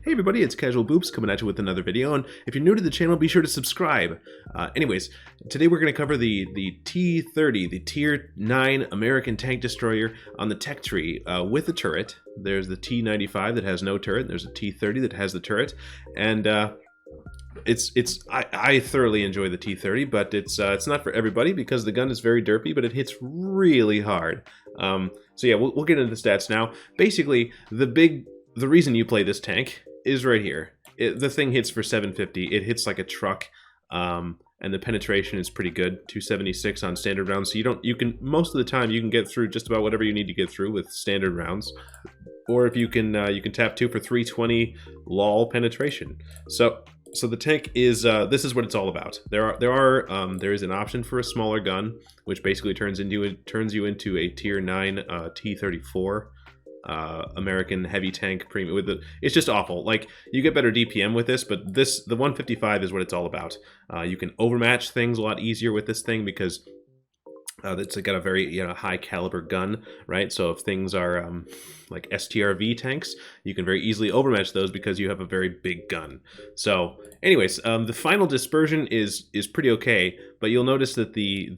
Hey everybody, it's Casual Boops coming at you with another video, and if you're new to the channel, be sure to subscribe. Anyways, today we're going to cover the T30, the Tier 9 American tank destroyer on the tech tree with a turret. There's the T95 that has no turret, there's a T30 that has the turret, and I thoroughly enjoy the T30, but it's not for everybody because the gun is very derpy, but it hits really hard. So yeah, we'll get into the stats now. Basically, the reason you play this tank is right here. The thing hits for 750. It hits like a truck, and the penetration is pretty good, 276 on standard rounds. So most of the time you can get through just about whatever you need to get through with standard rounds, or if you can tap 2 for 320 lol penetration. So the tank is this is what it's all about. There is an option for a smaller gun, which basically turns you into a Tier 9 T34 American heavy tank premium. It's just awful. Like, you get better DPM with this, but the 155 is what it's all about. You can overmatch things a lot easier with this thing because it's got a very high caliber gun, right? So if things are like STRV tanks, you can very easily overmatch those because you have a very big gun. So anyways, the final dispersion is pretty okay, but you'll notice that the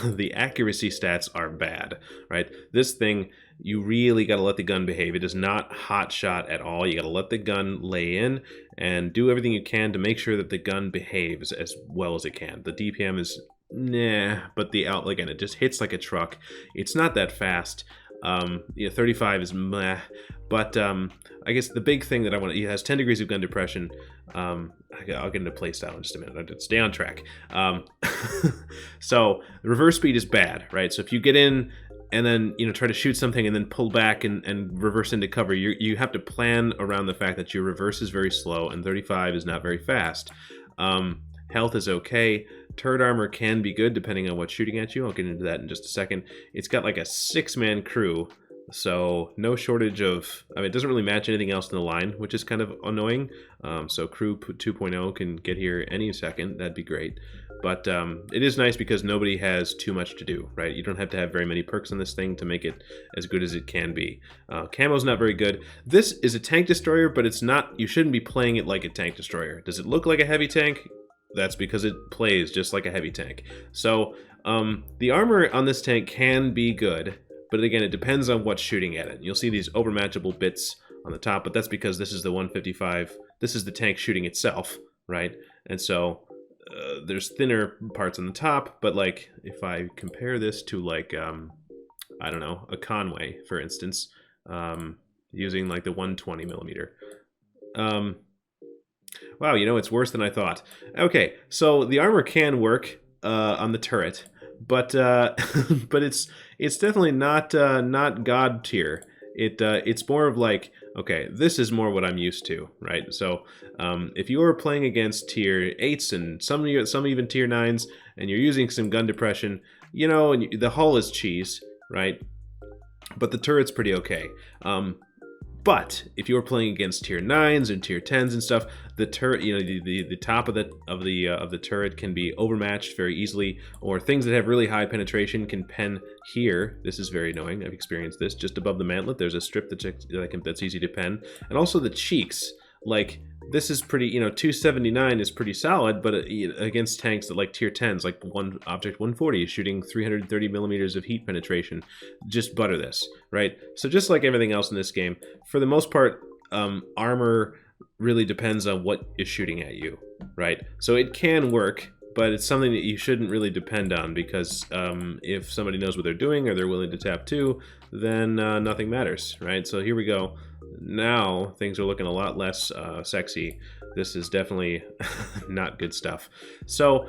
the accuracy stats are bad, right? This thing, you really got to let the gun behave. It is not hot shot at all. You got to let the gun lay in and do everything you can to make sure that the gun behaves as well as it can. The DPM is nah, but again, it just hits like a truck. It's not that fast. 35 is meh, but I guess the big thing that it has 10 degrees of gun depression. I'll get into playstyle in just a minute. I did stay on track. So the reverse speed is bad, right? So if you get in and then try to shoot something and then pull back and reverse into cover, you have to plan around the fact that your reverse is very slow and 35 is not very fast. Health is okay. Turret armor can be good depending on what's shooting at you. I'll get into that in just a second. It's got like a 6-man crew, so no shortage of... it doesn't really match anything else in the line, which is kind of annoying. So crew 2.0 can get here any second. That'd be great. But it is nice because nobody has too much to do, right? You don't have to have very many perks on this thing to make it as good as it can be. Camo's not very good. This is a tank destroyer, but it's not... You shouldn't be playing it like a tank destroyer. Does it look like a heavy tank? That's because it plays just like a heavy tank. So the armor on this tank can be good, but again, it depends on what's shooting at it. You'll see these overmatchable bits on the top, but that's because this is the 155. This is the tank shooting itself, right? And so there's thinner parts on the top, but like if I compare this to like, I don't know, a Conway, for instance, using like the 120 millimeter. Wow, it's worse than I thought. Okay, so the armor can work on the turret, but but it's definitely not god tier. It's more of like, okay, this is more what I'm used to, right? So if you are playing against tier 8s and some even tier 9s, and you're using some gun depression, and the hull is cheese, right? But the turret's pretty okay. But if you're playing against tier 9s and tier 10s and stuff, the turret, the top of the turret can be overmatched very easily, or things that have really high penetration can pen here. This is very annoying. I've experienced this. Just above the mantlet, there's a strip that's easy to pen, and also the cheeks. Like, this is pretty, 279 is pretty solid, but against tanks that like tier 10s, like Object 140 is shooting 330 millimeters of heat penetration. Just butter this, right? So just like everything else in this game, for the most part, armor really depends on what is shooting at you, right? So it can work, but it's something that you shouldn't really depend on because if somebody knows what they're doing or they're willing to tap 2, then nothing matters, right? So here we go. Now things are looking a lot less sexy. This is definitely not good stuff. So,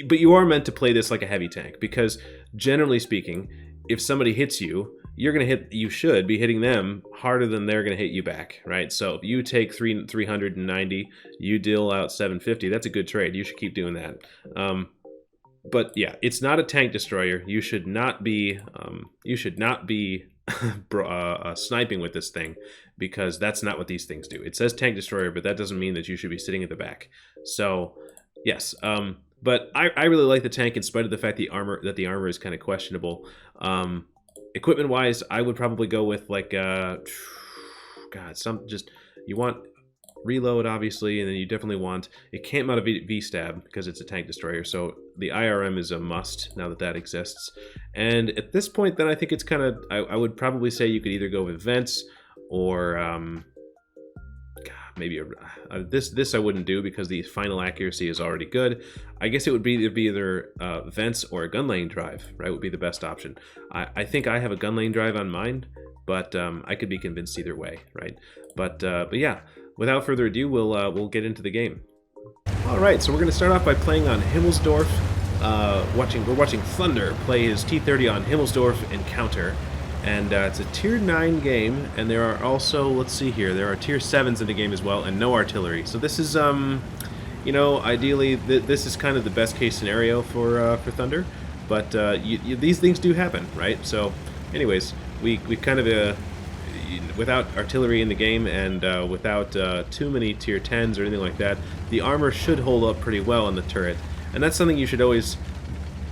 but you are meant to play this like a heavy tank because generally speaking, if somebody hits you, you should be hitting them harder than they're going to hit you back, right? So if you take 390, you deal out 750, that's a good trade. You should keep doing that. But yeah, it's not a tank destroyer. You should not be sniping with this thing because that's not what these things do. It says tank destroyer, but that doesn't mean that you should be sitting at the back. So yes, but I really like the tank in spite of the fact the armor is kind of questionable. Equipment wise, I would probably go with like God, You want reload, obviously, and then you definitely want... It can't mount a V-stab because it's a tank destroyer, so the IRM is a must now that that exists. And at this point, then I think it's kind of... I would probably say you could either go with vents or... maybe this I wouldn't do because the final accuracy is already good. I guess it would be either vents or a gun lane drive, right? Would be the best option. I think I have a gun lane drive on mine, but I could be convinced either way, right? But yeah, without further ado, we'll get into the game. All right, so we're going to start off by playing on Himmelsdorf. We're watching Thunder play his T30 on Himmelsdorf Encounter. And it's a tier 9 game, and there are also, let's see here, there are tier 7s in the game as well, and no artillery. So this is, you know, ideally, this is kind of the best case scenario for Thunder, but these things do happen, right? So, anyways, we kind of, without artillery in the game and without too many tier 10s or anything like that, the armor should hold up pretty well on the turret, and that's something you should always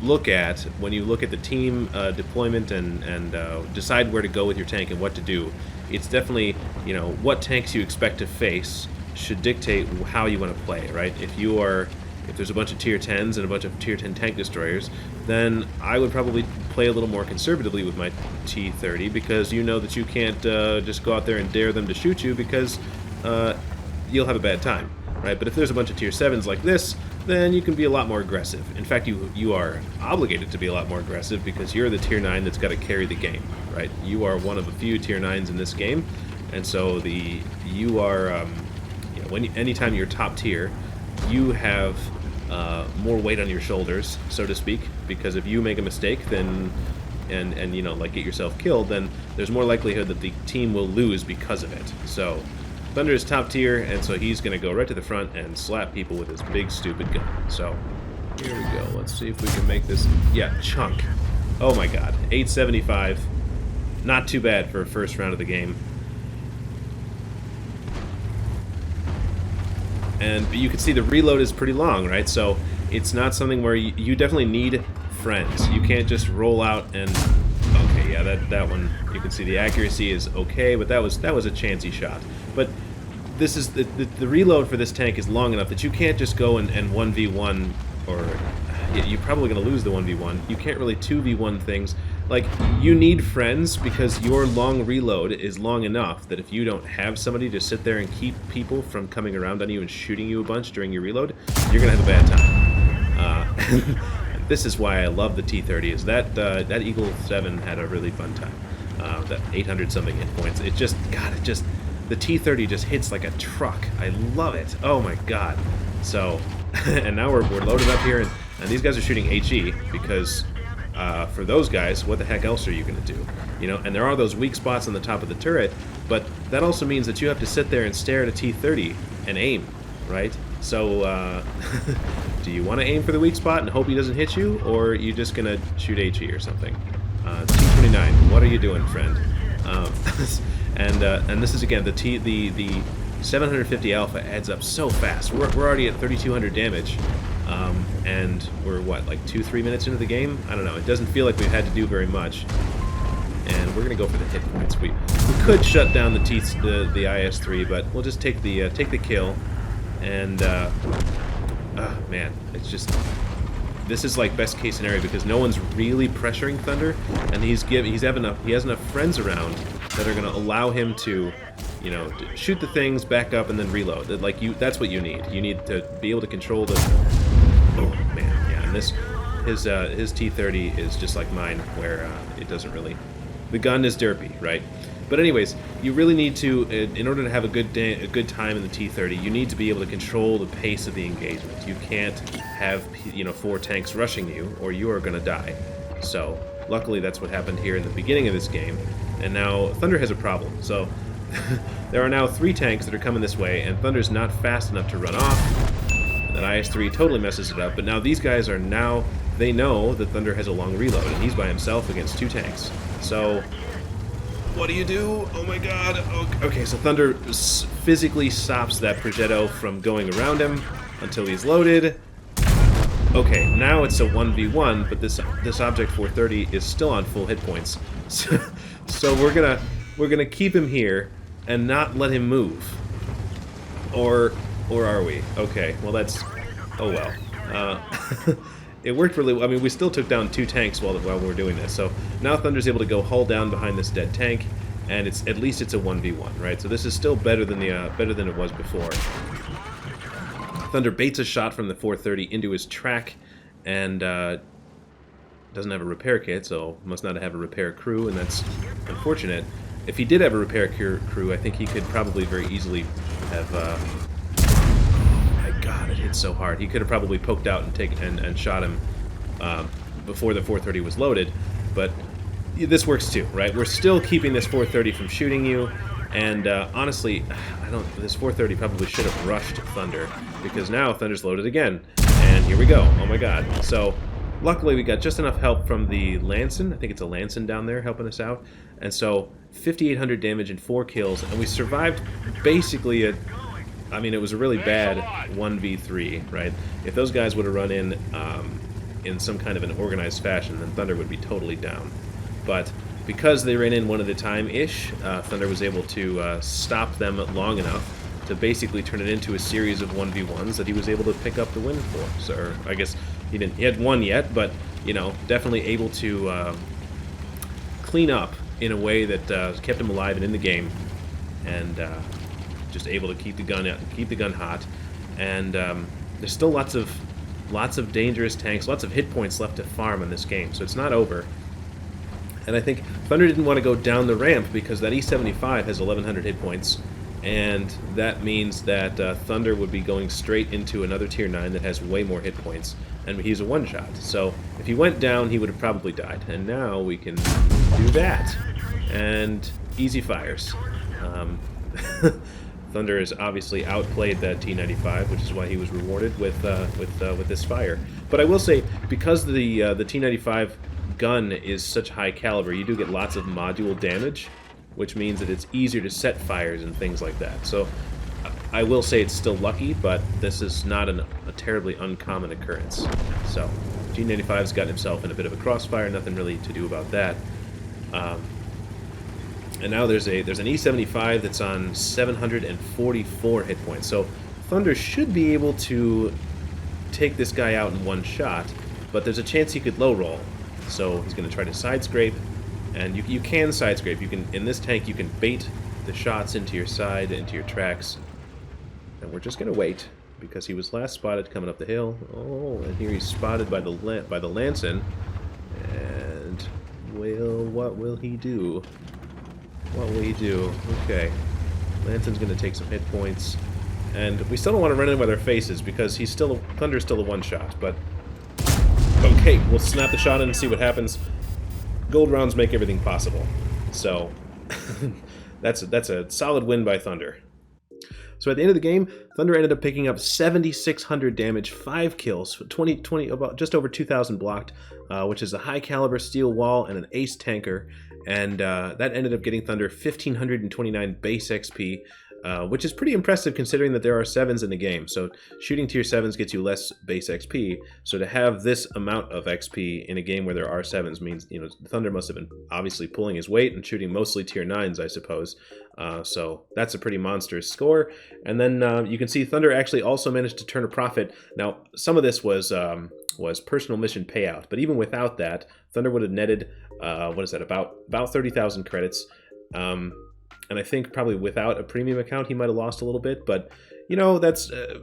look at when you look at the team deployment and decide where to go with your tank and what to do. It's definitely, you know, what tanks you expect to face should dictate how you want to play, right? If there's a bunch of tier 10s and a bunch of tier 10 tank destroyers, then I would probably play a little more conservatively with my T30 because you know that you can't just go out there and dare them to shoot you because you'll have a bad time, right? But if there's a bunch of tier 7s like this, then you can be a lot more aggressive. In fact, you are obligated to be a lot more aggressive because you're the tier 9 that's got to carry the game, right? You are one of a few tier 9s in this game, and so you are, you know, anytime you're top tier, you have more weight on your shoulders, so to speak, because if you make a mistake, then and you know, like get yourself killed, then there's more likelihood that the team will lose because of it. So Thunder is top tier, and so he's going to go right to the front and slap people with his big, stupid gun. So, here we go. Let's see if we can make this... Yeah, chunk. Oh my god. 875. Not too bad for a first round of the game. And you can see the reload is pretty long, right? So, it's not something where you definitely need friends. You can't just roll out and... Okay, yeah, that one, you can see the accuracy is okay, but that was a chancy shot. But this is the reload for this tank is long enough that you can't just go and 1v1, or you're probably going to lose the 1v1. You can't really 2v1 things. Like, you need friends because your long reload is long enough that if you don't have somebody to sit there and keep people from coming around on you and shooting you a bunch during your reload, you're going to have a bad time. This is why I love the T30, is that Eagle 7 had a really fun time. That 800-something hit points. It just, God, the T30 just hits like a truck. I love it. Oh my god. So, and now we're loaded up here, and these guys are shooting HE, because for those guys, what the heck else are you going to do? You know, and there are those weak spots on the top of the turret, but that also means that you have to sit there and stare at a T30 and aim, right? So, do you want to aim for the weak spot and hope he doesn't hit you, or are you just going to shoot HE or something? T29, what are you doing, friend? And this is, again, the 750 alpha adds up so fast. We're already at 3,200 damage, and we're, what, like 2-3 minutes into the game? I don't know. It doesn't feel like we've had to do very much. And we're going to go for the hit points. We could shut down the IS-3, but we'll just take the kill. And, man, it's just... This is like best case scenario because no one's really pressuring Thunder, and he has enough friends around that are going to allow him to, you know, to shoot the things, back up, and then reload. That's what you need. You need to be able to control the... Oh man, yeah. And his T30 is just like mine, where it doesn't really... The gun is derpy, right? But anyways, you really need to, in order to have a good time in the T30, you need to be able to control the pace of the engagement. You can't have, you know, 4 tanks rushing you, or you are going to die. So, luckily that's what happened here in the beginning of this game, and now Thunder has a problem. So, there are now 3 tanks that are coming this way, and Thunder's not fast enough to run off. That IS-3 totally messes it up, but now these guys are now, they know that Thunder has a long reload, and he's by himself against 2 tanks. So... What do you do? Oh my god. Okay, so Thunder physically stops that Progetto from going around him until he's loaded. Okay, now it's a 1v1, but this Object 430 is still on full hit points. So we're gonna keep him here and not let him move. Or are we? Okay, well that's... Oh well. It worked really well. I mean, we still took down 2 tanks while we were doing this. So now Thunder's able to go hull down behind this dead tank, and at least it's a 1v1, right? So this is still better than it was before. Thunder baits a shot from the 430 into his track, and doesn't have a repair kit, so must not have a repair crew, and that's unfortunate. If he did have a repair crew, I think he could probably very easily have... my God, it hit so hard. He could have probably poked out and shot him before the 430 was loaded, but this works too, right? We're still keeping this 430 from shooting you, and honestly, this 430 probably should have rushed Thunder, because now Thunder's loaded again, and here we go. Oh my God. So luckily we got just enough help from the Lanson. I think it's a Lanson down there helping us out, and so 5,800 damage and 4 kills, and we survived basically I mean, it was a really bad 1v3, right? If those guys would have run in some kind of an organized fashion, then Thunder would be totally down. But because they ran in one at a time-ish, Thunder was able to stop them long enough to basically turn it into a series of 1v1s that he was able to pick up the win for. So, I guess he hadn't won yet, but, you know, definitely able to clean up in a way that kept him alive and in the game, and just able to keep the gun hot. And there's still lots of dangerous tanks, lots of hit points left to farm in this game, so it's not over. And I think Thunder didn't want to go down the ramp because that E75 has 1,100 hit points, and that means that Thunder would be going straight into another Tier 9 that has way more hit points, and he's a one-shot. So if he went down, he would have probably died. And now we can do that. And easy fires. Thunder has obviously outplayed that T95, which is why he was rewarded with this fire. But I will say, because the T95 gun is such high caliber, you do get lots of module damage, which means that it's easier to set fires and things like that. So I will say it's still lucky, but this is not a terribly uncommon occurrence. So T95's gotten himself in a bit of a crossfire, nothing really to do about that. And now there's an E75 that's on 744 hit points. So Thunder should be able to take this guy out in one shot, but there's a chance he could low roll. So he's going to try to side scrape, and you can side scrape. You can, in this tank, you can bait the shots into your side, into your tracks. And we're just going to wait, because he was last spotted coming up the hill. Oh, and here he's spotted by the Lanson. And what will he do? What will he do? Okay. Lanson's going to take some hit points. And we still don't want to run in with our faces because Thunder's still a one-shot, but... Okay, we'll snap the shot in and see what happens. Gold rounds make everything possible. So, that's a solid win by Thunder. So at the end of the game, Thunder ended up picking up 7,600 damage, 5 kills, about just over 2,000 blocked, which is a high-caliber steel wall and an ace tanker, and that ended up getting Thunder 1,529 base XP, which is pretty impressive considering that there are 7s in the game. So shooting tier 7s gets you less base XP, so to have this amount of XP in a game where there are 7s means, you know, Thunder must have been obviously pulling his weight and shooting mostly tier 9s, I suppose. So that's a pretty monstrous score. And then you can see Thunder actually also managed to turn a profit. Now, some of this was personal mission payout, but even without that, Thunder would have netted, what is that, about 30,000 credits. And I think probably without a premium account, he might have lost a little bit, but you know, that's a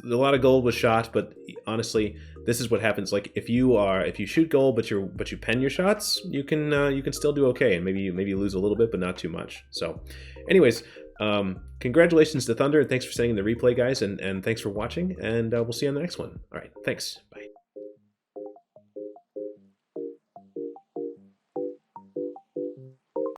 lot of gold was shot. But honestly, this is what happens. Like if you shoot gold, but you pen your shots, you can still do okay, and maybe you lose a little bit, but not too much. So, anyways, congratulations to Thunder, and thanks for sending the replay, guys, and thanks for watching, and we'll see you on the next one. All right, thanks.